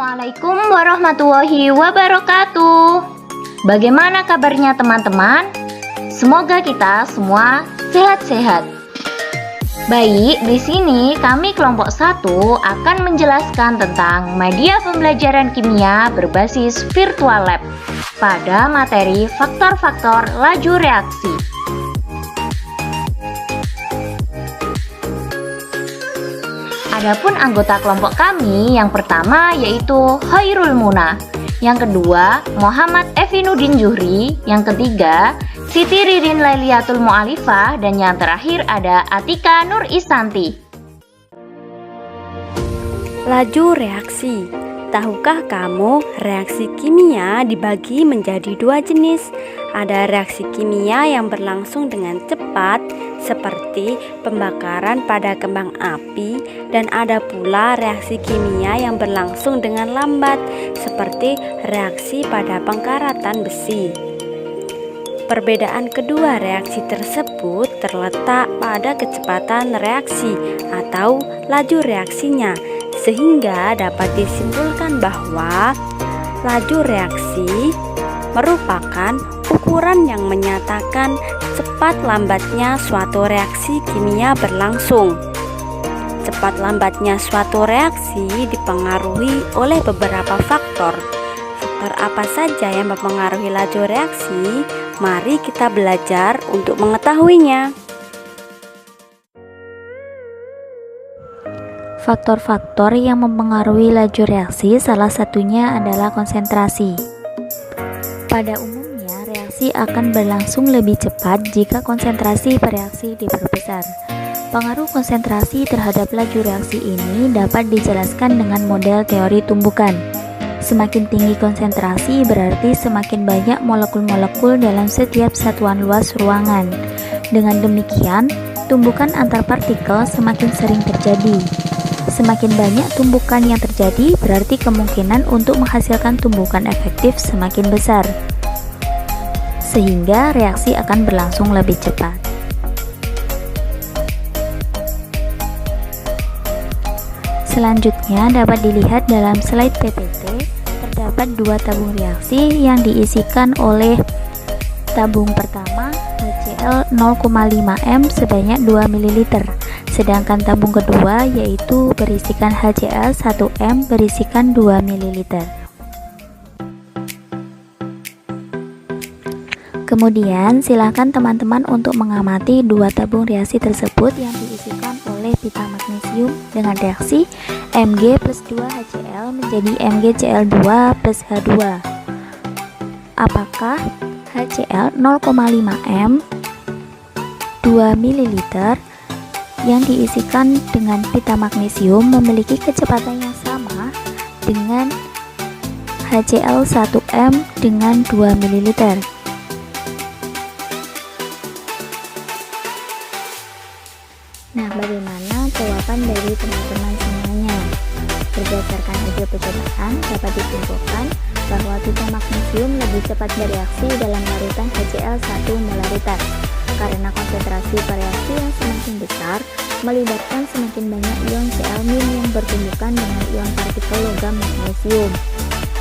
Assalamualaikum warahmatullahi wabarakatuh. Bagaimana kabarnya teman-teman? Semoga kita semua sehat-sehat. Baik, di sini kami kelompok 1 akan menjelaskan tentang media pembelajaran kimia berbasis virtual lab pada materi faktor-faktor laju reaksi. Adapun anggota kelompok kami yang pertama yaitu Khairul Muna, yang kedua Muhammad Evinuddin Juhri, yang ketiga Siti Ririn Lailiatul Mu'alifah, dan yang terakhir ada Atika Nur Isanti. Laju reaksi. Tahukah kamu reaksi kimia dibagi menjadi dua jenis? Ada reaksi kimia yang berlangsung dengan cepat seperti pembakaran pada kembang api, dan ada pula reaksi kimia yang berlangsung dengan lambat seperti reaksi pada pengkaratan besi. Perbedaan kedua reaksi tersebut terletak pada kecepatan reaksi atau laju reaksinya, sehingga dapat disimpulkan bahwa laju reaksi merupakan ukuran yang menyatakan cepat lambatnya suatu reaksi kimia berlangsung. Cepat lambatnya suatu reaksi dipengaruhi oleh beberapa faktor. Faktor apa saja yang mempengaruhi laju reaksi? Mari kita belajar untuk mengetahuinya. Faktor-faktor yang mempengaruhi laju reaksi salah satunya adalah konsentrasi. Pada umumnya, reaksi akan berlangsung lebih cepat jika konsentrasi reaksi diperbesar. Pengaruh konsentrasi terhadap laju reaksi ini dapat dijelaskan dengan model teori tumbukan. Semakin tinggi konsentrasi berarti semakin banyak molekul-molekul dalam setiap satuan luas ruangan. Dengan demikian, tumbukan antar partikel semakin sering terjadi. Semakin banyak tumbukan yang terjadi berarti kemungkinan untuk menghasilkan tumbukan efektif semakin besar, sehingga reaksi akan berlangsung lebih cepat. Selanjutnya dapat dilihat dalam slide PPT, terdapat dua tabung reaksi yang diisikan oleh tabung pertama HCl 0,5 m sebanyak 2 ml, sedangkan tabung kedua yaitu berisikan HCl 1 m berisikan 2 ml. Kemudian silakan teman-teman untuk mengamati dua tabung reaksi tersebut yang diisikan oleh pita magnesium dengan reaksi Mg plus 2 HCl menjadi MgCl2 plus H2. Apakah HCl 0,5 m 2 ml yang diisikan dengan pita magnesium memiliki kecepatan yang sama dengan HCl 1 m dengan 2 ml? Nah, bagaimana jawaban dari teman-teman semuanya? Berdasarkan hasil percobaan, dapat disimpulkan bahwa pita magnesium lebih cepat bereaksi dalam larutan HCl 1 molaritas, karena konsentrasi reaksi yang semakin besar melibatkan semakin banyak ion Cl- yang bertumbukan dengan ion partikel logam magnesium.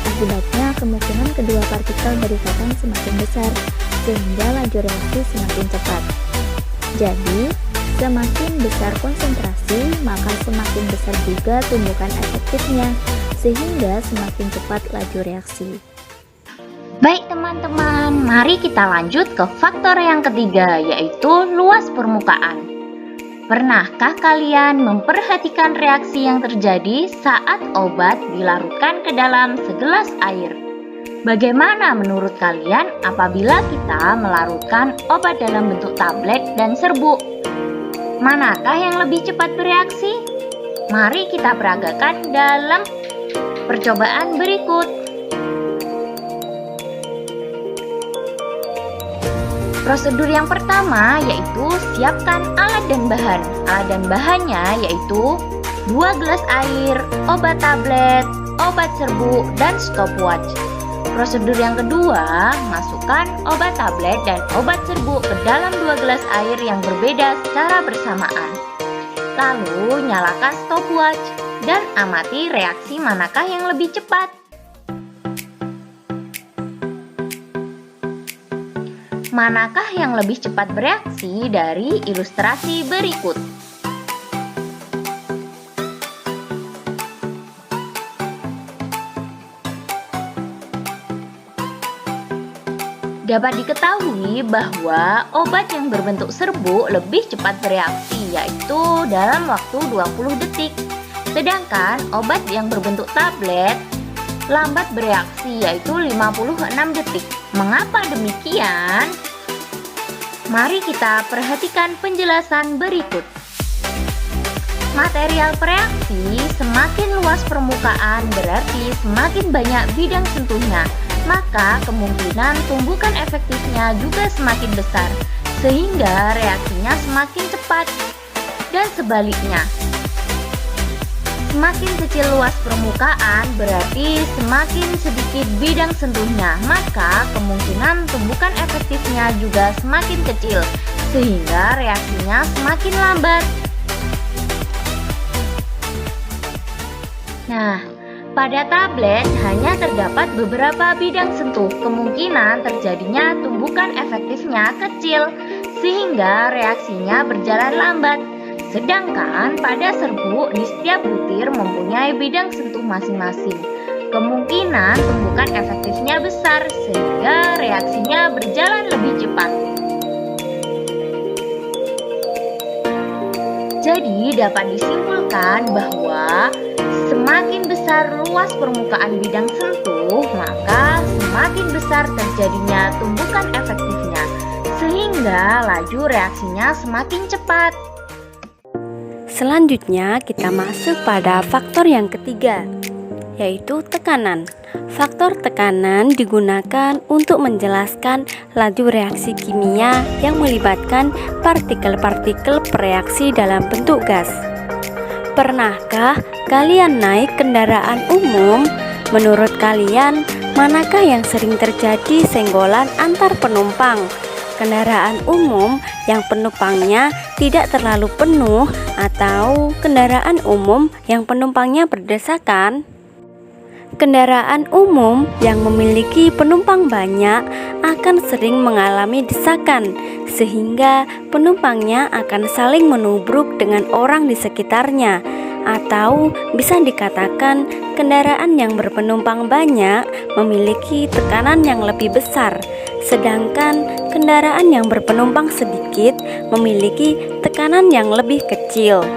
Akibatnya, kemungkinan kedua partikel berikatan semakin besar, sehingga laju reaksi semakin cepat. Jadi, semakin besar konsentrasi, maka semakin besar juga tumbukan efektifnya, sehingga semakin cepat laju reaksi. Baik teman-teman, mari kita lanjut ke faktor yang ketiga, yaitu luas permukaan. Pernahkah kalian memperhatikan reaksi yang terjadi saat obat dilarutkan ke dalam segelas air? Bagaimana menurut kalian apabila kita melarutkan obat dalam bentuk tablet dan serbuk? Manakah yang lebih cepat bereaksi? Mari kita peragakan dalam percobaan berikut. Prosedur yang pertama yaitu siapkan alat dan bahan. Alat dan bahannya yaitu 2 gelas air, obat tablet, obat serbuk, dan stopwatch. Prosedur yang kedua, masukkan obat tablet dan obat serbuk ke dalam 2 gelas air yang berbeda secara bersamaan. Lalu nyalakan stopwatch. dan amati reaksi manakah yang lebih cepat. Manakah yang lebih cepat bereaksi dari ilustrasi berikut? Dapat diketahui bahwa obat yang berbentuk serbuk lebih cepat bereaksi, yaitu dalam waktu 20 detik. Sedangkan obat yang berbentuk tablet lambat bereaksi, yaitu 56 detik. Mengapa demikian? Mari kita perhatikan penjelasan berikut. Material bereaksi semakin luas permukaan berarti semakin banyak bidang sentuhnya, maka kemungkinan tumbukan efektifnya juga semakin besar, sehingga reaksinya semakin cepat. Dan sebaliknya, semakin kecil luas permukaan berarti semakin sedikit bidang sentuhnya, maka kemungkinan tumbukan efektifnya juga semakin kecil, sehingga reaksinya semakin lambat. Nah, pada tablet hanya terdapat beberapa bidang sentuh, kemungkinan terjadinya tumbukan efektifnya kecil, sehingga reaksinya berjalan lambat. Sedangkan pada serbuk di setiap butir mempunyai bidang sentuh masing-masing, kemungkinan tumbukan efektifnya besar, sehingga reaksinya berjalan lebih cepat. Jadi dapat disimpulkan bahwa semakin besar luas permukaan bidang sentuh, maka semakin besar terjadinya tumbukan efektifnya, sehingga laju reaksinya semakin cepat. Selanjutnya kita masuk pada faktor yang ketiga, yaitu tekanan. Faktor tekanan digunakan untuk menjelaskan laju reaksi kimia yang melibatkan partikel-partikel bereaksi dalam bentuk gas. Pernahkah kalian naik kendaraan umum? Menurut kalian, manakah yang sering terjadi senggolan antar penumpang? Kendaraan umum yang penumpangnya tidak terlalu penuh atau kendaraan umum yang penumpangnya berdesakan? Kendaraan umum yang memiliki penumpang banyak akan sering mengalami desakan, sehingga penumpangnya akan saling menubruk dengan orang di sekitarnya. Atau bisa dikatakan kendaraan yang berpenumpang banyak memiliki tekanan yang lebih besar, sedangkan kendaraan yang berpenumpang sedikit memiliki tekanan yang lebih kecil.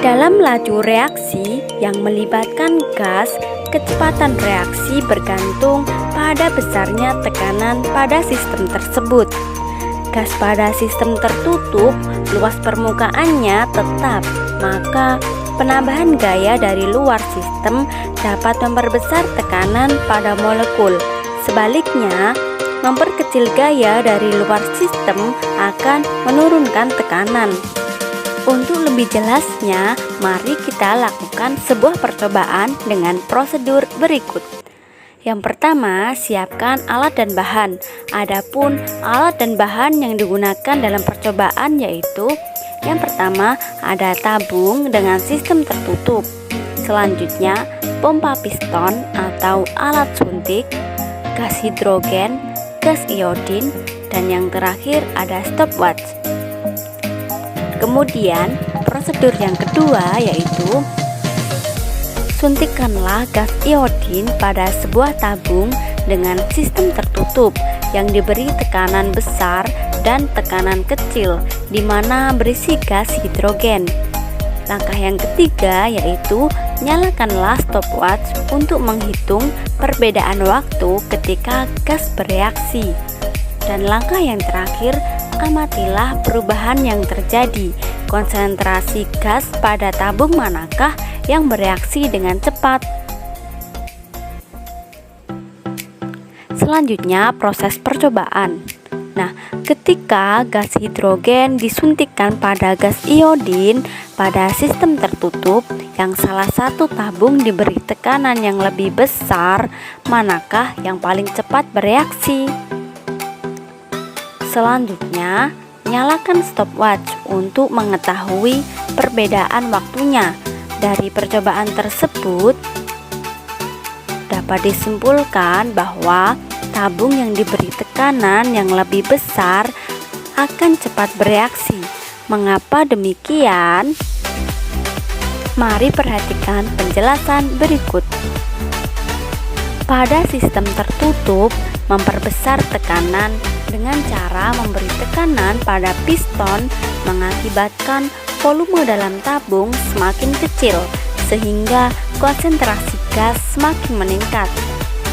Dalam laju reaksi yang melibatkan gas, kecepatan reaksi bergantung pada besarnya tekanan pada sistem tersebut. Gas pada sistem tertutup, luas permukaannya tetap, maka penambahan gaya dari luar sistem dapat memperbesar tekanan pada molekul. Sebaliknya, memperkecil gaya dari luar sistem akan menurunkan tekanan. Untuk lebih jelasnya, mari kita lakukan sebuah percobaan dengan prosedur berikut. Yang pertama, siapkan alat dan bahan. Adapun alat dan bahan yang digunakan dalam percobaan yaitu yang pertama ada tabung dengan sistem tertutup. Selanjutnya, pompa piston atau alat suntik, gas hidrogen, gas iodin, dan yang terakhir ada stopwatch. Kemudian, prosedur yang kedua yaitu suntikkanlah gas iodin pada sebuah tabung dengan sistem tertutup yang diberi tekanan besar dan tekanan kecil di mana berisi gas hidrogen. Langkah yang ketiga yaitu nyalakanlah stopwatch untuk menghitung perbedaan waktu ketika gas bereaksi. Dan langkah yang terakhir, amatilah perubahan yang terjadi. Konsentrasi gas pada tabung manakah yang bereaksi dengan cepat? Selanjutnya, proses percobaan. Nah, ketika gas hidrogen disuntikkan pada gas iodin pada sistem tertutup yang salah satu tabung diberi tekanan yang lebih besar, manakah yang paling cepat bereaksi? Selanjutnya, nyalakan stopwatch untuk mengetahui perbedaan waktunya. Dari percobaan tersebut, dapat disimpulkan bahwa tabung yang diberi tekanan yang lebih besar akan cepat bereaksi. Mengapa demikian? Mari perhatikan penjelasan berikut. Pada sistem tertutup, memperbesar tekanan dengan cara memberi tekanan pada piston mengakibatkan volume dalam tabung semakin kecil, sehingga konsentrasi gas semakin meningkat.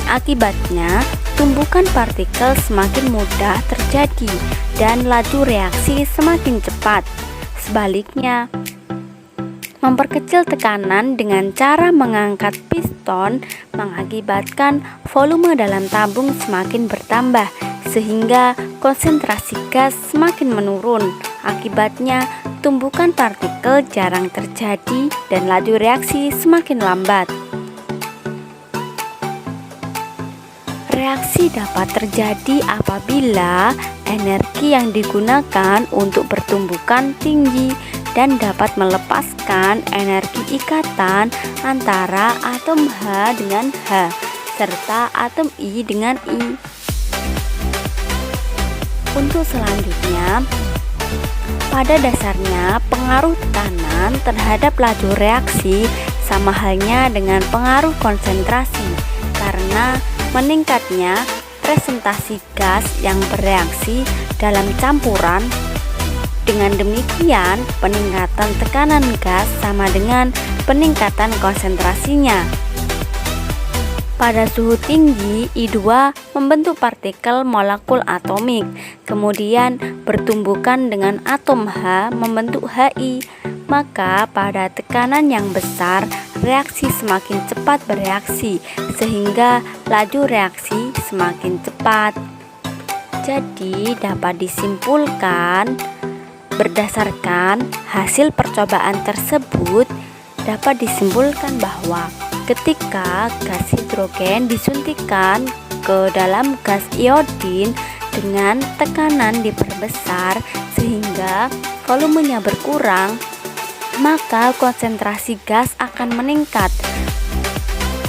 Akibatnya, tumbukan partikel semakin mudah terjadi dan laju reaksi semakin cepat. Sebaliknya, memperkecil tekanan dengan cara mengangkat piston mengakibatkan volume dalam tabung semakin bertambah, sehingga konsentrasi gas semakin menurun. Akibatnya, tumbukan partikel jarang terjadi dan laju reaksi semakin lambat. Reaksi dapat terjadi apabila energi yang digunakan untuk pertumbukan tinggi dan dapat melepaskan energi ikatan antara atom H dengan H serta atom I dengan I. Untuk selanjutnya, pada dasarnya pengaruh tekanan terhadap laju reaksi sama halnya dengan pengaruh konsentrasi, karena meningkatnya presentasi gas yang bereaksi dalam campuran. Dengan demikian, peningkatan tekanan gas sama dengan peningkatan konsentrasinya. Pada suhu tinggi, I2 membentuk partikel molekul atomik, kemudian bertumbukan dengan atom H membentuk HI. Maka pada tekanan yang besar, reaksi semakin cepat bereaksi, sehingga laju reaksi semakin cepat. Jadi dapat disimpulkan, berdasarkan hasil percobaan tersebut, dapat disimpulkan bahwa ketika gas hidrogen disuntikkan ke dalam gas iodin dengan tekanan diperbesar sehingga volumenya berkurang, maka konsentrasi gas akan meningkat.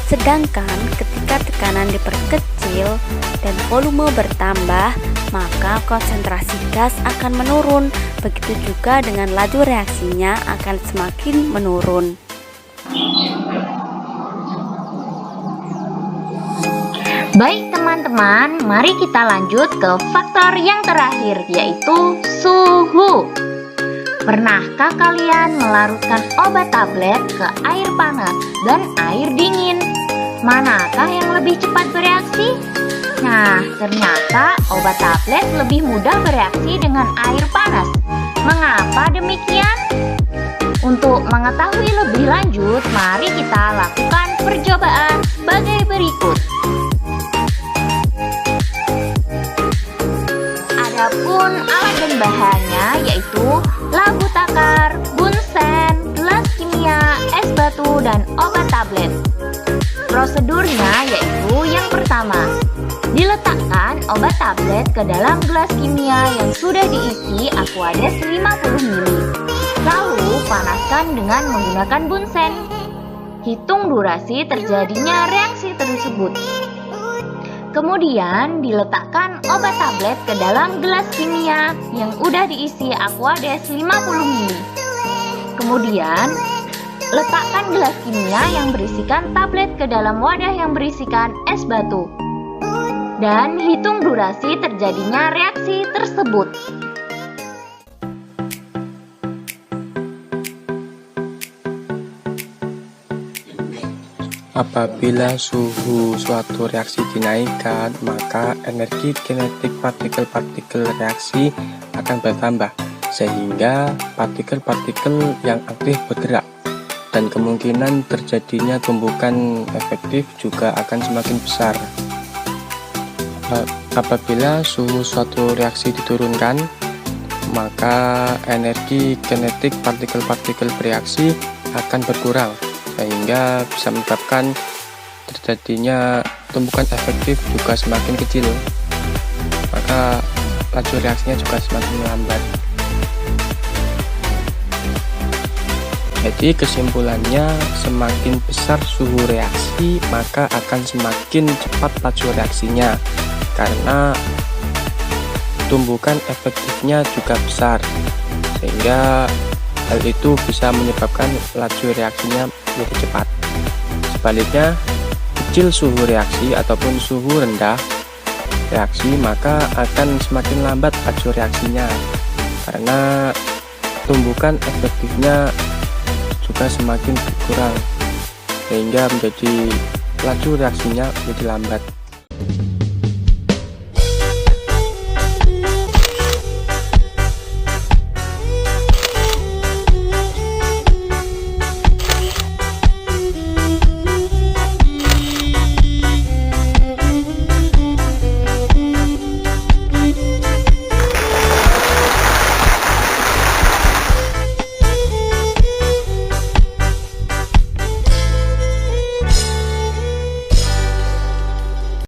Sedangkan ketika tekanan diperkecil dan volume bertambah, maka konsentrasi gas akan menurun. Begitu juga dengan laju reaksinya akan semakin menurun. Baik teman-teman, mari kita lanjut ke faktor yang terakhir, yaitu suhu. Pernahkah kalian melarutkan obat tablet ke air panas dan air dingin? Manakah yang lebih cepat bereaksi? Nah, ternyata obat tablet lebih mudah bereaksi dengan air panas. Mengapa demikian? Untuk mengetahui lebih lanjut, mari kita lakukan percobaan sebagai berikut. Adapun alat dan bahannya yaitu labu takar, bunsen, gelas kimia, es batu, dan obat tablet. Prosedurnya yaitu yang pertama, diletakkan obat tablet ke dalam gelas kimia yang sudah diisi Aquades 50 ml. Lalu panaskan dengan menggunakan bunsen. Hitung durasi terjadinya reaksi tersebut. Kemudian diletakkan obat tablet ke dalam gelas kimia yang udah diisi Aquades 50 ml. Kemudian letakkan gelas kimia yang berisikan tablet ke dalam wadah yang berisikan es batu. Dan hitung durasi terjadinya reaksi tersebut. Apabila suhu suatu reaksi dinaikkan, maka energi kinetik partikel-partikel reaksi akan bertambah, sehingga partikel-partikel yang aktif bergerak, dan kemungkinan terjadinya tumbukan efektif juga akan semakin besar. Apabila suhu suatu reaksi diturunkan, maka energi kinetik partikel-partikel bereaksi akan berkurang, sehingga bisa menyebabkan terjadinya tumbukan efektif juga semakin kecil. Maka laju reaksinya juga semakin melambat. Jadi kesimpulannya, semakin besar suhu reaksi maka akan semakin cepat laju reaksinya, karena tumbukan efektifnya juga besar, sehingga hal itu bisa menyebabkan laju reaksinya lebih cepat. Sebaliknya, kecil suhu reaksi ataupun suhu rendah reaksi maka akan semakin lambat laju reaksinya, karena tumbukan efektifnya juga semakin berkurang, sehingga menjadi laju reaksinya menjadi lambat.